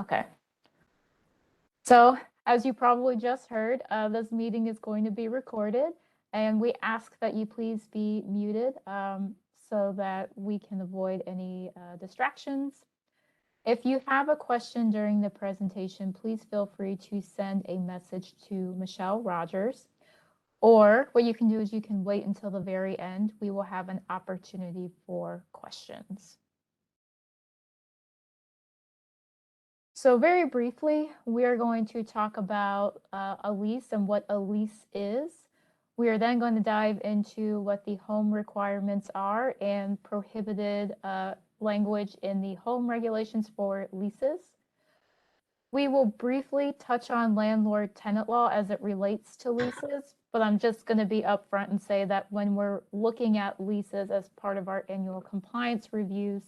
Okay. So as you probably just heard, this meeting is going to be recorded, and we ask that you please be muted so that we can avoid any distractions. If you have a question during the presentation, please feel free to send a message to Michelle Rogers. Or what you can do is you can wait until the very end. We will have an opportunity for questions. So very briefly, we are going to talk about a lease and what a lease is. We are then going to dive into what the home requirements are and prohibited language in the home regulations for leases. We will briefly touch on landlord-tenant law as it relates to leases, but I'm just going to be upfront and say that when we're looking at leases as part of our annual compliance reviews,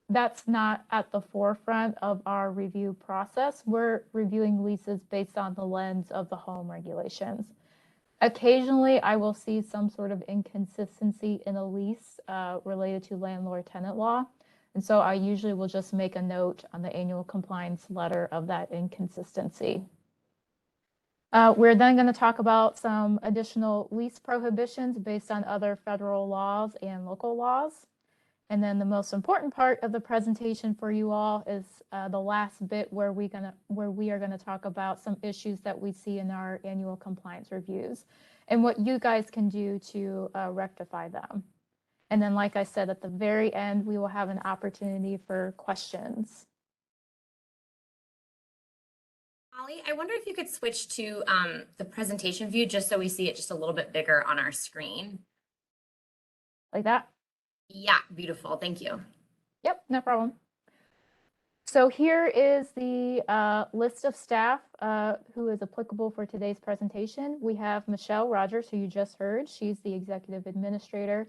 that's not at the forefront of our review process. We're reviewing leases based on the lens of the home regulations. Occasionally, I will see some sort of inconsistency in a lease related to landlord-tenant law. And so I usually will just make a note on the annual compliance letter of that inconsistency. We're then going to talk about some additional lease prohibitions based on other federal laws and local laws. And then the most important part of the presentation for you all is the last bit where we are going to talk about some issues that we see in our annual compliance reviews and what you guys can do to rectify them. And then, like I said, at the very end, we will have an opportunity for questions. Holly, I wonder if you could switch to the presentation view just so we see it just a little bit bigger on our screen. Like that? Yeah, beautiful. Thank you. Yep, no problem. So here is the list of staff who is applicable for today's presentation. We have Michelle Rogers, who you just heard. She's the executive administrator.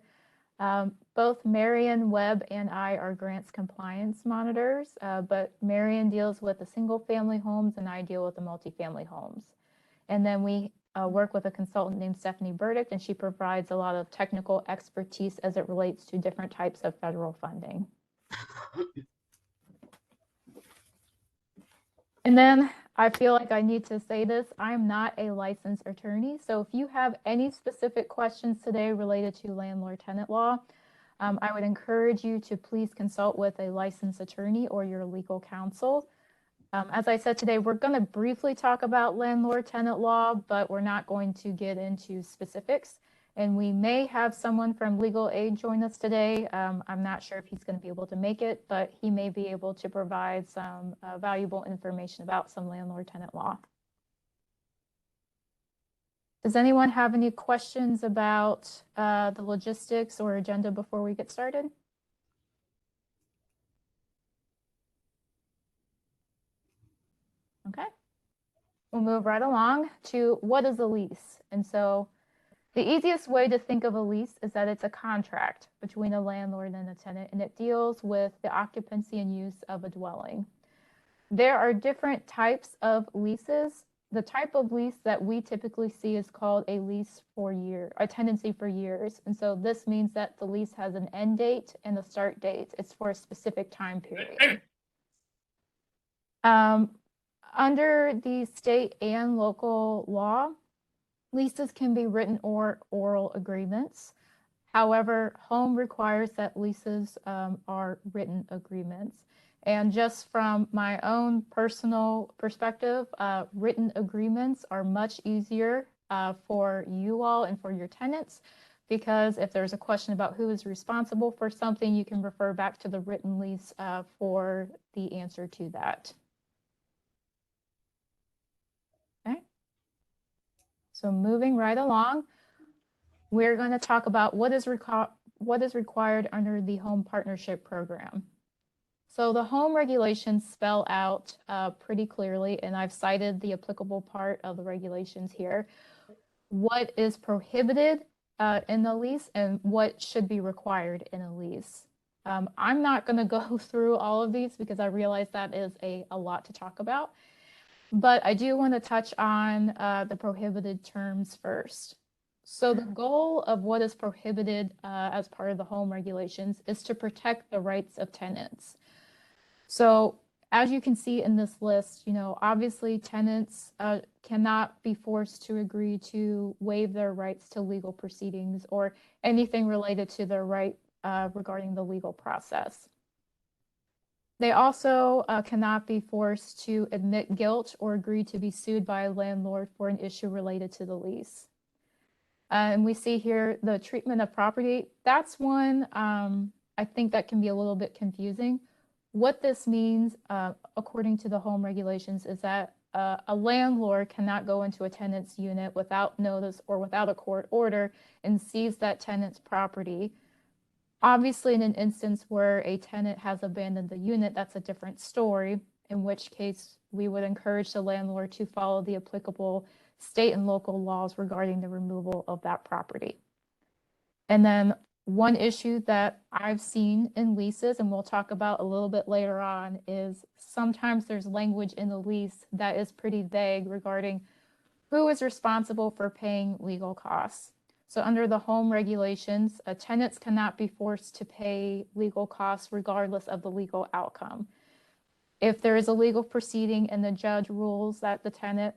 Both Marion Webb and I are grants compliance monitors, but Marion deals with the single family homes and I deal with the multifamily homes. And then we work with a consultant named Stephanie Burdick, and she provides a lot of technical expertise as it relates to different types of federal funding. And then I feel like I need to say this, I'm not a licensed attorney. So if you have any specific questions today related to landlord-tenant law, I would encourage you to please consult with a licensed attorney or your legal counsel. As I said today, we're going to briefly talk about landlord-tenant law, but we're not going to get into specifics. And we may have someone from legal aid join us today. I'm not sure if he's going to be able to make it, but he may be able to provide some valuable information about some landlord-tenant law. Does anyone have any questions about the logistics or agenda before we get started? Okay. We'll move right along to what is a lease. And so the easiest way to think of a lease is that it's a contract between a landlord and a tenant, and it deals with the occupancy and use of a dwelling. There are different types of leases. The type of lease that we typically see is called a lease for year, a tenancy for years. And so this means that the lease has an end date and a start date. It's for a specific time period. Under the state and local law, leases can be written or oral agreements. However, home requires that leases are written agreements. And just from my own personal perspective, written agreements are much easier for you all and for your tenants, because if there's a question about who is responsible for something, you can refer back to the written lease for the answer to that. Okay. So moving right along, we're going to talk about what is required under the home partnership program. So the home regulations spell out pretty clearly, and I've cited the applicable part of the regulations here, what is prohibited in the lease and what should be required in a lease. I'm not going to go through all of these because I realize that is a lot to talk about, but I do want to touch on the prohibited terms first. So the goal of what is prohibited as part of the home regulations is to protect the rights of tenants. So As you can see in this list, obviously tenants cannot be forced to agree to waive their rights to legal proceedings or anything related to their right regarding the legal process. They also cannot be forced to admit guilt or agree to be sued by a landlord for an issue related to the lease. And we see here the treatment of property. That's one I think that can be a little bit confusing. What this means, according to the home regulations, is that a landlord cannot go into a tenant's unit without notice or without a court order and seize that tenant's property. Obviously, in an instance where a tenant has abandoned the unit, that's a different story, in which case we would encourage the landlord to follow the applicable state and local laws regarding the removal of that property. And then one issue that I've seen in leases, and we'll talk about a little bit later on, is sometimes there's language in the lease that is pretty vague regarding who is responsible for paying legal costs. So under the home regulations, tenants cannot be forced to pay legal costs regardless of the legal outcome. If there is a legal proceeding and the judge rules that the tenant,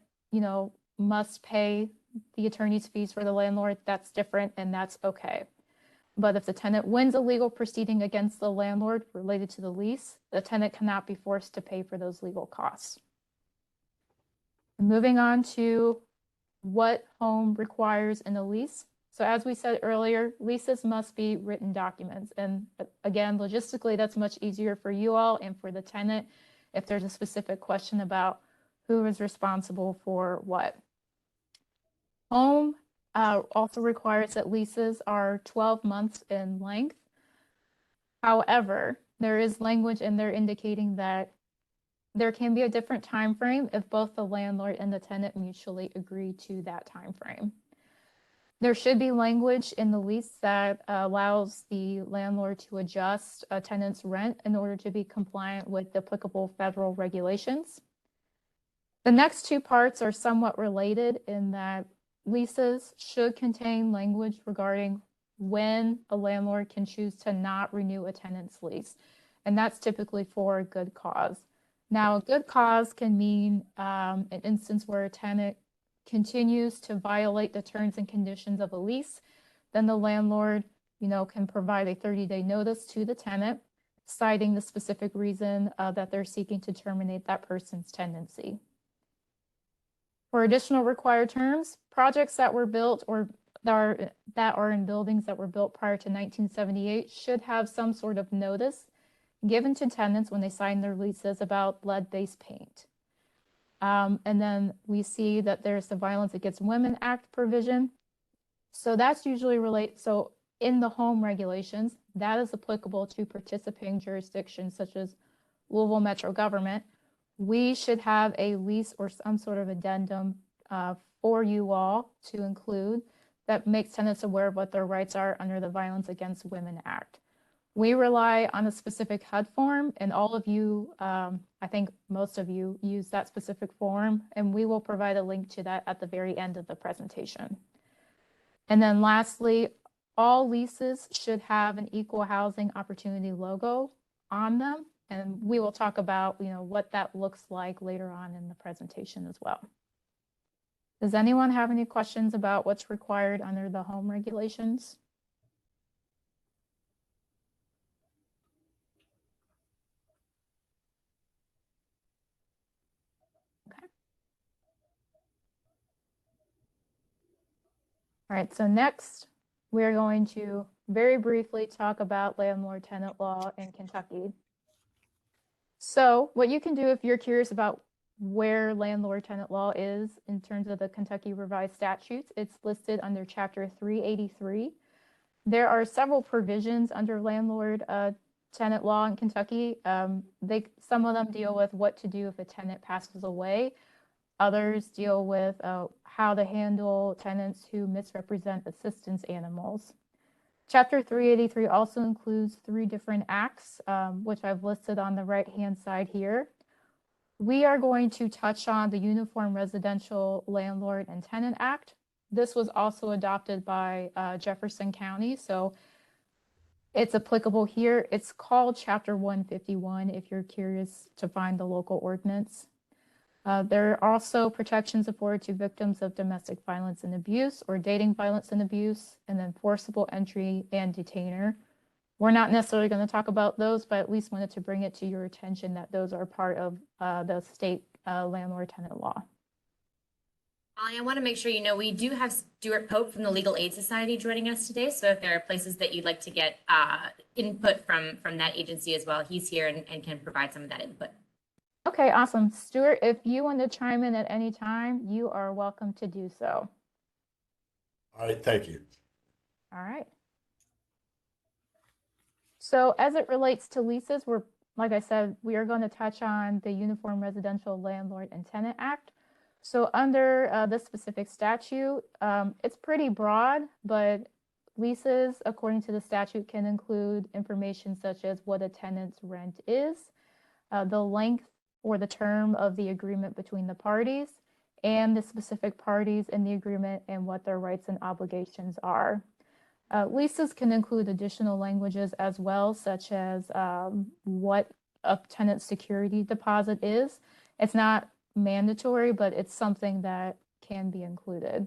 must pay the attorney's fees for the landlord, that's different and that's okay. But if the tenant wins a legal proceeding against the landlord related to the lease, the tenant cannot be forced to pay for those legal costs. Moving on to what home requires in a lease. So as we said earlier, leases must be written documents. And again, logistically, that's much easier for you all and for the tenant if there's a specific question about who is responsible for what. Home also requires that leases are 12 months in length. However, there is language in there indicating that there can be a different time frame if both the landlord and the tenant mutually agree to that time frame. There should be language in the lease that allows the landlord to adjust a tenant's rent in order to be compliant with the applicable federal regulations. The next two parts are somewhat related in that leases should contain language regarding when a landlord can choose to not renew a tenant's lease. And that's typically for a good cause. Now, a good cause can mean an instance where a tenant continues to violate the terms and conditions of a lease. Then the landlord, can provide a 30-day notice to the tenant, citing the specific reason that they're seeking to terminate that person's tenancy. For additional required terms, projects that were built or that are in buildings that were built prior to 1978 should have some sort of notice given to tenants when they sign their leases about lead-based paint. And then we see that there's the Violence Against Women Act provision. So that's usually so in the home regulations, that is applicable to participating jurisdictions such as Louisville Metro Government. We should have a lease or some sort of addendum for you all to include that makes tenants aware of what their rights are under the Violence Against Women Act. We rely on a specific HUD form, and all of you, I think most of you, use that specific form, and we will provide a link to that at the very end of the presentation. And then lastly, all leases should have an equal housing opportunity logo on them, and we will talk about what that looks like later on in the presentation as well. Does anyone have any questions about what's required under the home regulations? Okay. All right, so next we're going to very briefly talk about landlord-tenant law in Kentucky. So what you can do if you're curious about where landlord-tenant law is in terms of the Kentucky Revised Statutes, it's listed under Chapter 383. There are several provisions under landlord-tenant law in Kentucky. Some of them deal with what to do if a tenant passes away. Others deal with how to handle tenants who misrepresent assistance animals. Chapter 383 also includes 3 different acts, which I've listed on the right-hand side here. We are going to touch on the Uniform Residential Landlord and Tenant Act. This was also adopted by Jefferson County. So It's applicable here. It's called Chapter 151 if you're curious to find the local ordinance. There are also protections afforded to victims of domestic violence and abuse or dating violence and abuse, and then forcible entry and detainer. We're not necessarily going to talk about those, but at least wanted to bring it to your attention that those are part of the state landlord-tenant law. Molly, I want to make sure you know we do have Stuart Pope from the Legal Aid Society joining us today. So if there are places that you'd like to get input from that agency as well, he's here and can provide some of that input. Okay, awesome. Stuart, if you want to chime in at any time, you are welcome to do so. All right, thank you. All right. So as it relates to leases, like I said, we are going to touch on the Uniform Residential Landlord and Tenant Act. So under this specific statute, it's pretty broad, but leases, according to the statute, can include information such as what a tenant's rent is, the length or the term of the agreement between the parties, and the specific parties in the agreement and what their rights and obligations are. Leases can include additional languages as well, such as what a tenant security deposit is. It's not mandatory, but it's something that can be included.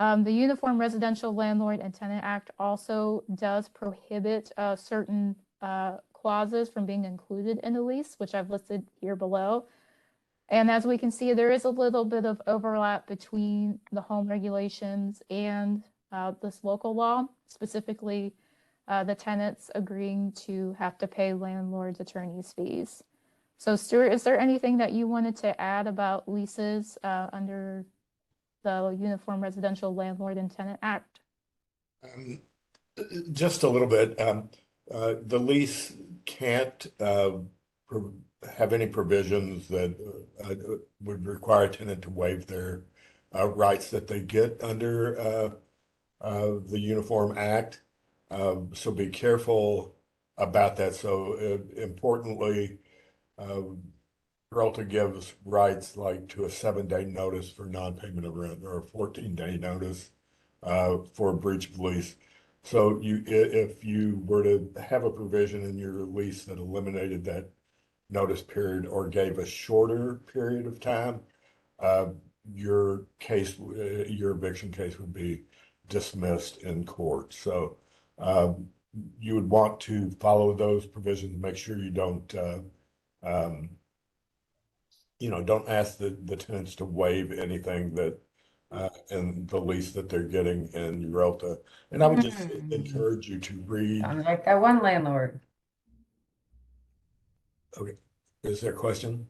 The Uniform Residential Landlord and Tenant Act also does prohibit certain clauses from being included in a lease, which I've listed here below. And as we can see, there is a little bit of overlap between the home regulations and this local law, specifically the tenants agreeing to have to pay landlords' attorney's fees. So Stuart, is there anything that you wanted to add about leases under the Uniform Residential Landlord and Tenant Act? Um, just a little bit. The lease can't have any provisions that would require a tenant to waive their rights that they get under the Uniform Act. So be careful about that. So importantly, Peralta gives rights like to a 7-day notice for non-payment of rent or a 14-day notice for a breach of lease. So if you were to have a provision in your lease that eliminated that notice period or gave a shorter period of time, uh, your your eviction case would be dismissed in court. So you would want to follow those provisions, make sure you um, don't ask the tenants to waive anything that in the lease that they're getting in Uralta. And I would just encourage you to read. Sounds like that one landlord. Okay, is there a question?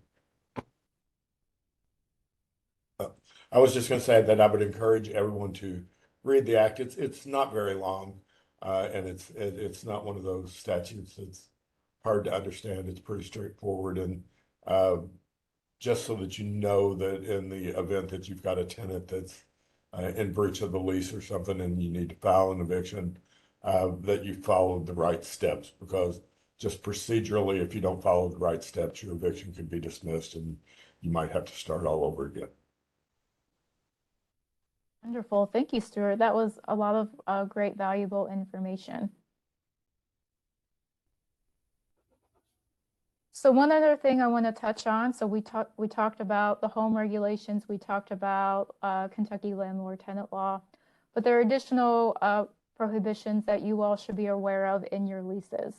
I was just going to say that I would encourage everyone to read the act. It's not very long, and it's not one of those statutes that's hard to understand. It's pretty straightforward, and just so that you know that in the event that you've got a tenant that's in breach of the lease or something and you need to file an eviction, that you followed the right steps, because just procedurally, if you don't follow the right steps, your eviction could be dismissed and you might have to start all over again. Wonderful. Thank you, Stuart. That was a lot of great, valuable information. So one other thing I want to touch on, so we talked about the home regulations, we talked about Kentucky landlord tenant law, but there are additional prohibitions that you all should be aware of in your leases.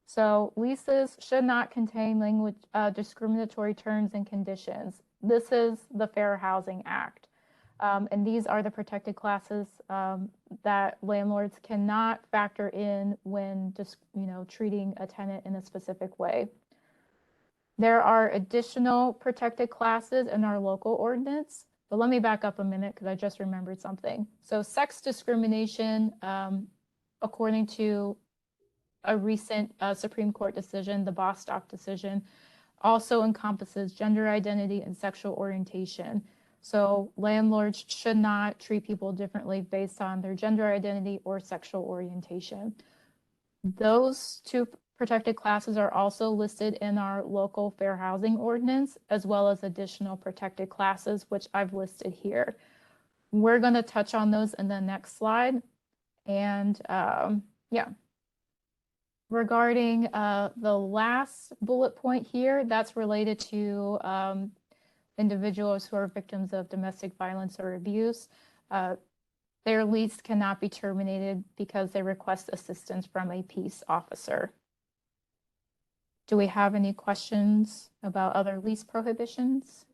So leases should not contain language discriminatory terms and conditions. This is the Fair Housing Act. And these are the protected classes that landlords cannot factor in when just, treating a tenant in a specific way. There are additional protected classes in our local ordinance, but let me back up a minute because I just remembered something. So sex discrimination, according to a recent Supreme Court decision, the Bostock decision, also encompasses gender identity and sexual orientation. So landlords should not treat people differently based on their gender identity or sexual orientation. Those two protected classes are also listed in our local fair housing ordinance, as well as additional protected classes, which I've listed here. We're going to touch on those in the next slide. And yeah. Regarding the last bullet point here, that's related to individuals who are victims of domestic violence or abuse. Their lease cannot be terminated because they request assistance from a peace officer. Do we have any questions about other lease prohibitions?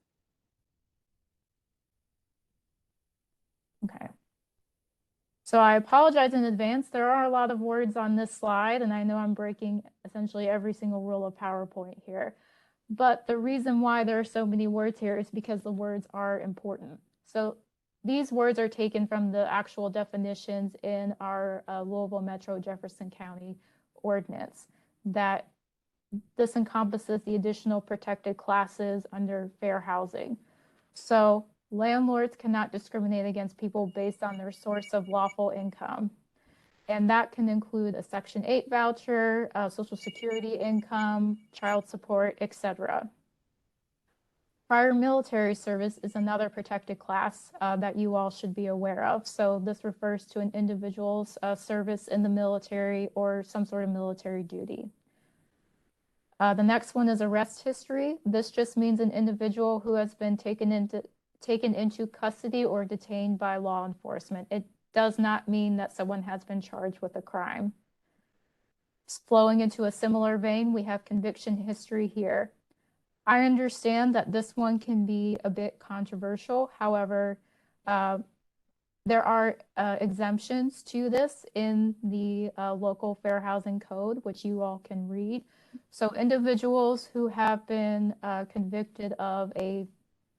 Okay. So I apologize in advance. There are a lot of words on this slide, and I know I'm breaking essentially every single rule of PowerPoint here. But the reason why there are so many words here is because the words are important. So these words are taken from the actual definitions in our Louisville Metro Jefferson County ordinance, that this encompasses the additional protected classes under fair housing. So landlords cannot discriminate against people based on their source of lawful income. And that can include a Section 8 voucher, Social Security income, child support, etc. Prior military service is another protected class that you all should be aware of. So this refers to an individual's service in the military or some sort of military duty. The next one is arrest history. This just means an individual who has been taken into custody or detained by law enforcement. It does not mean that someone has been charged with a crime. Flowing into a similar vein, we have conviction history here. I understand that this one can be a bit controversial. However, there are exemptions to this in the local fair housing code, which you all can read. So individuals who have been convicted of a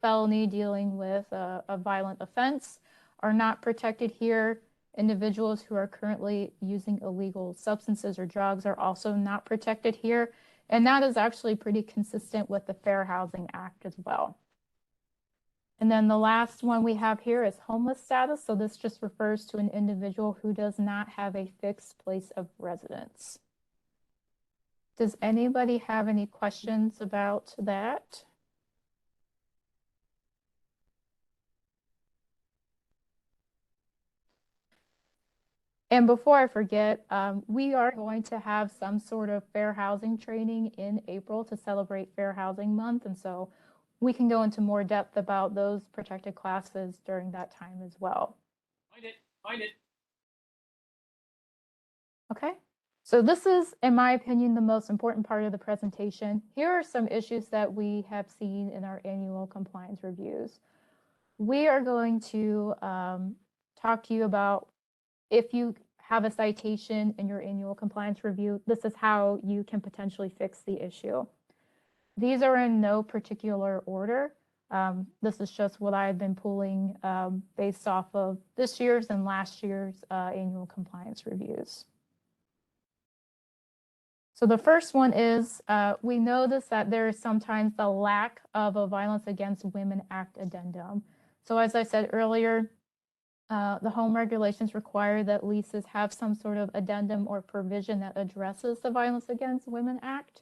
felony dealing with a violent offense are not protected here. Individuals who are currently using illegal substances or drugs are also not protected here. And that is actually pretty consistent with the Fair Housing Act as well. And then the last one we have here is homeless status. So this just refers to an individual who does not have a fixed place of residence. Does anybody have any questions about that? And before I forget, we are going to have some sort of fair housing training in April to celebrate Fair Housing Month. And so we can go into more depth about those protected classes during that time as well. Find it. Okay. So this is, in my opinion, the most important part of the presentation. Here are some issues that we have seen in our annual compliance reviews. We are going to talk to you about if you have a citation in your annual compliance review, this is how you can potentially fix the issue. These are in no particular order. This is just what I've been pulling based off of this year's and last year's annual compliance reviews. So the first one is, we notice that there is sometimes the lack of a Violence Against Women Act addendum. So as I said earlier, the home regulations require that leases have some sort of addendum or provision that addresses the Violence Against Women Act.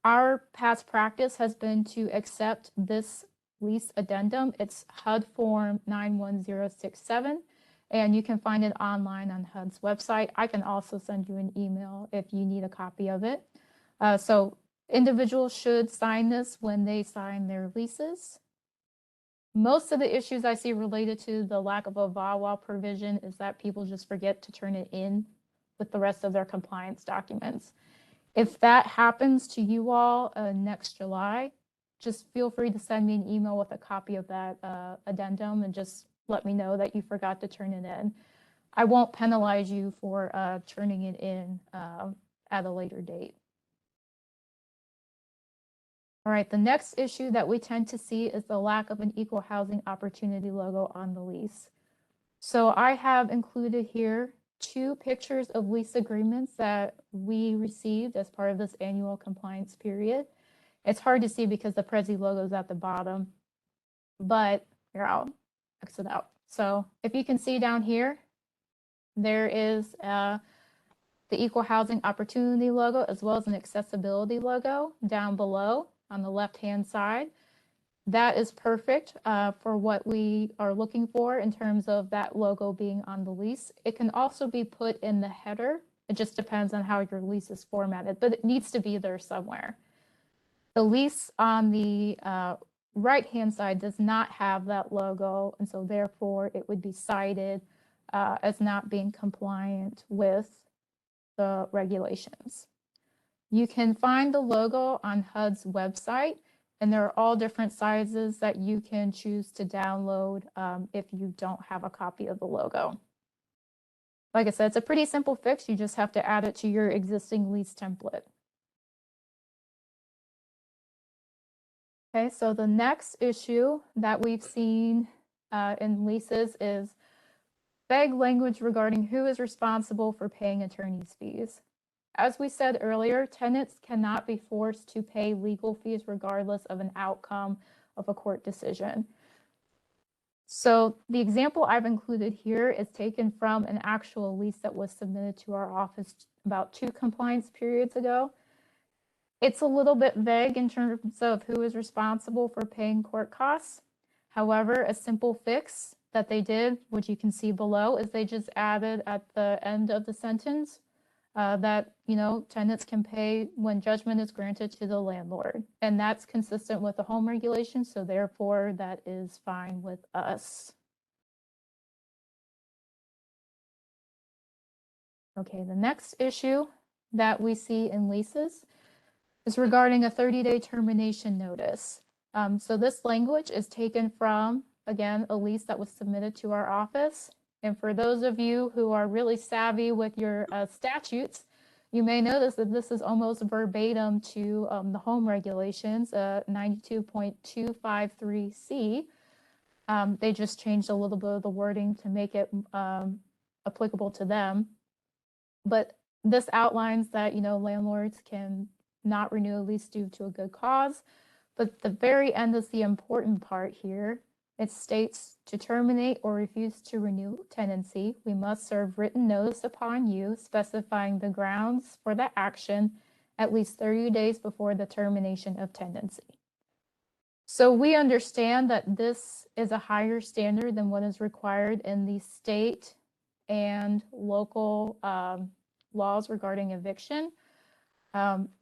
Our past practice has been to accept this lease addendum. It's HUD form 91067, and you can find it online on HUD's website. I can also send you an email if you need a copy of it. So individuals should sign this when they sign their leases. Most of the issues I see related to the lack of a VAWA provision is that people just forget to turn it in with the rest of their compliance documents. If that happens to you all next July, just feel free to send me an email with a copy of that addendum and just let me know that you forgot to turn it in. I won't penalize you for turning it in at a later date. All right, the next issue that we tend to see is the lack of an equal housing opportunity logo on the lease. So I have included here 2 pictures of lease agreements that we received as part of this annual compliance period. It's hard to see because the Prezi logo is at the bottom, but here, I'll exit out. So if you can see down here, there is the Equal Housing Opportunity logo as well as an accessibility logo down below on the left-hand side. That is perfect for what we are looking for in terms of that logo being on the lease. It can also be put in the header It just depends on how your lease is formatted, but it needs to be there somewhere. The lease on the right-hand side does not have that logo, and so therefore it would be cited as not being compliant with the regulations. You can find the logo on HUD's website, and there are all different sizes that you can choose to download if you don't have a copy of the logo. Like I said, it's a pretty simple fix. You just have to add it to your existing lease template. Okay, so the next issue that we've seen in leases is vague language regarding who is responsible for paying attorney's fees. As we said earlier, tenants cannot be forced to pay legal fees regardless of an outcome of a court decision. So the example I've included here is taken from an actual lease that was submitted to our office about 2 compliance periods ago. It's a little bit vague in terms of who is responsible for paying court costs. However, a simple fix that they did, which you can see below, is they just added at the end of the sentence that, tenants can pay when judgment is granted to the landlord. And that's consistent with the home regulation, so therefore that is fine with us. Okay, the next issue that we see in leases is regarding a 30-day termination notice. So this language is taken from, again, a lease that was submitted to our office. And for those of you who are really savvy with your statutes, you may notice that this is almost verbatim to the home regulations, 92.253C. They just changed a little bit of the wording to make it applicable to them. But this outlines that, landlords can not renew a lease due to a good cause. But the very end is the important part here. It states, to terminate or refuse to renew tenancy, we must serve written notice upon you specifying the grounds for the action at least 30 days before the termination of tenancy. So we understand that this is a higher standard than what is required in the state and local laws regarding eviction.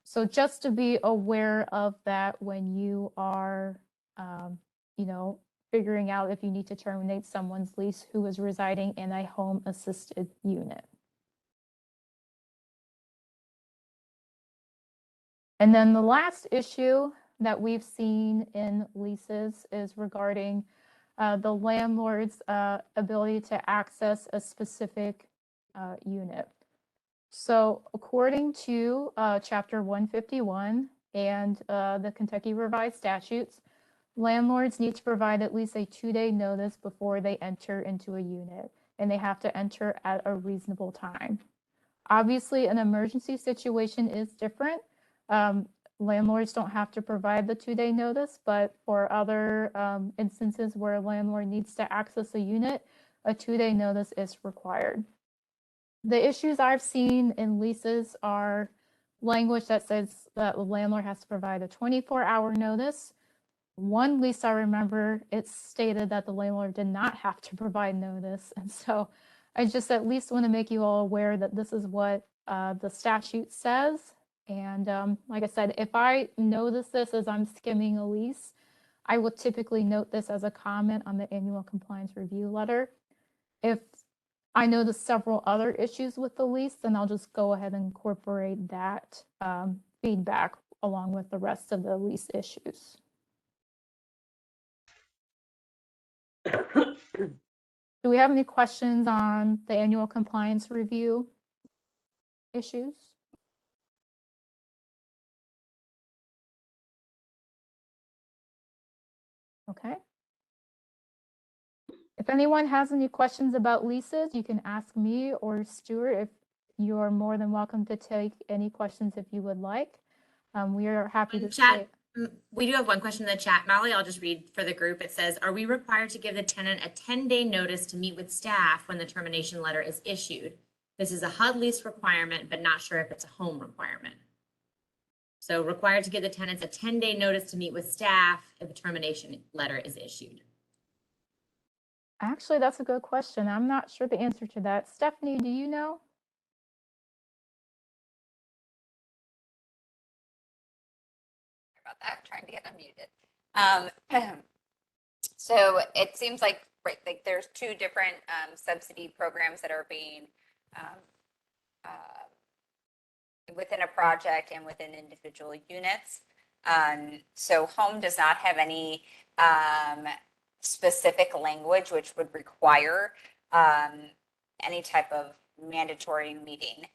So just to be aware of that when you are, figuring out if you need to terminate someone's lease who is residing in a home assisted unit. And then the last issue that we've seen in leases is regarding the landlord's ability to access a specific unit. So according to Chapter 151 and the Kentucky Revised Statutes, landlords need to provide at least a 2-day notice before they enter into a unit, and they have to enter at a reasonable time. Obviously, an emergency situation is different. Landlords don't have to provide the 2-day notice, but for other instances where a landlord needs to access a unit, a 2-day notice is required. The issues I've seen in leases are language that says that the landlord has to provide a 24-hour notice. One lease I remember, it stated that the landlord did not have to provide notice. And so I just at least want to make you all aware that this is what the statute says. And like I said, if I notice this as I'm skimming a lease, I will typically note this as a comment on the annual compliance review letter. If I notice several other issues with the lease, then I'll just go ahead and incorporate that feedback along with the rest of the lease issues. Do we have any questions on the annual compliance review issues? Okay. If anyone has any questions about leases, you can ask me or Stuart. If you are more than welcome to take any questions if you would like. We are happy to chat. We do have one question in the chat. Molly, I'll just read for the group. It says, are we required to give the tenant a 10-day notice to meet with staff when the termination letter is issued? This is a HUD lease requirement, but not sure if it's a home requirement. So required to give the tenants a 10-day notice to meet with staff if a termination letter is issued. Actually, that's a good question. I'm not sure the answer to that. Stephanie, do you know? about that, trying to get unmuted. So it seems like, right, like there's two different subsidy programs that are being within a project and within individual units. So home does not have any specific language which would require any type of mandatory meeting.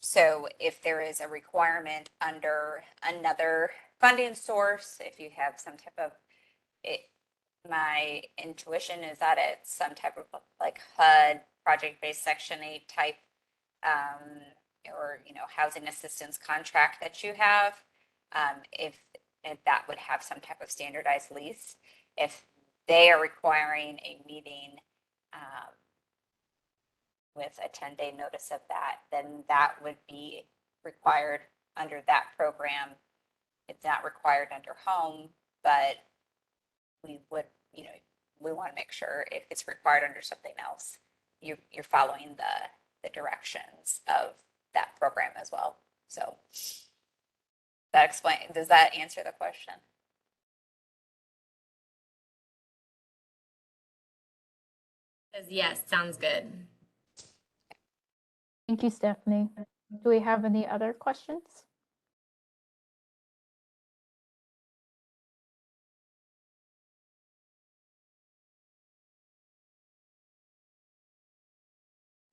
So if there is a requirement under another funding source, if you have some type of, my intuition is that it's some type of like HUD, project-based Section 8 type, or, housing assistance contract that you have, if that would have some type of standardized lease. If they are requiring a meeting with a 10-day notice of that, then that would be required under that program. It's not required under home, but we would, we want to make sure if it's required under something else, you're following the directions of that program as well. So does that answer the question? Yes, sounds good. Thank you, Stephanie. Do we have any other questions?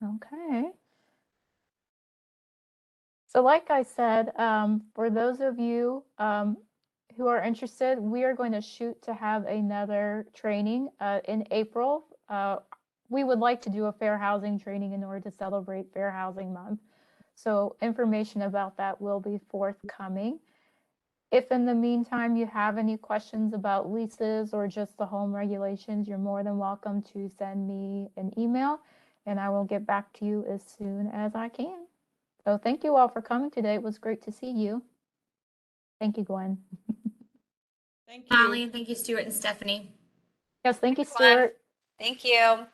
Okay. So like I said, for those of you who are interested, we are going to shoot to have another training in April. We would like to do a fair housing training in order to celebrate Fair Housing Month. So information about that will be forthcoming. If in the meantime you have any questions about leases or just the home regulations, you're more than welcome to send me an email and I will get back to you as soon as I can. So thank you all for coming today. It was great to see you. Thank you, Gwen. Thank you. Molly, thank you, Stuart and Stephanie. Yes, thank you, Thanks, Gwen. Stuart. Thank you.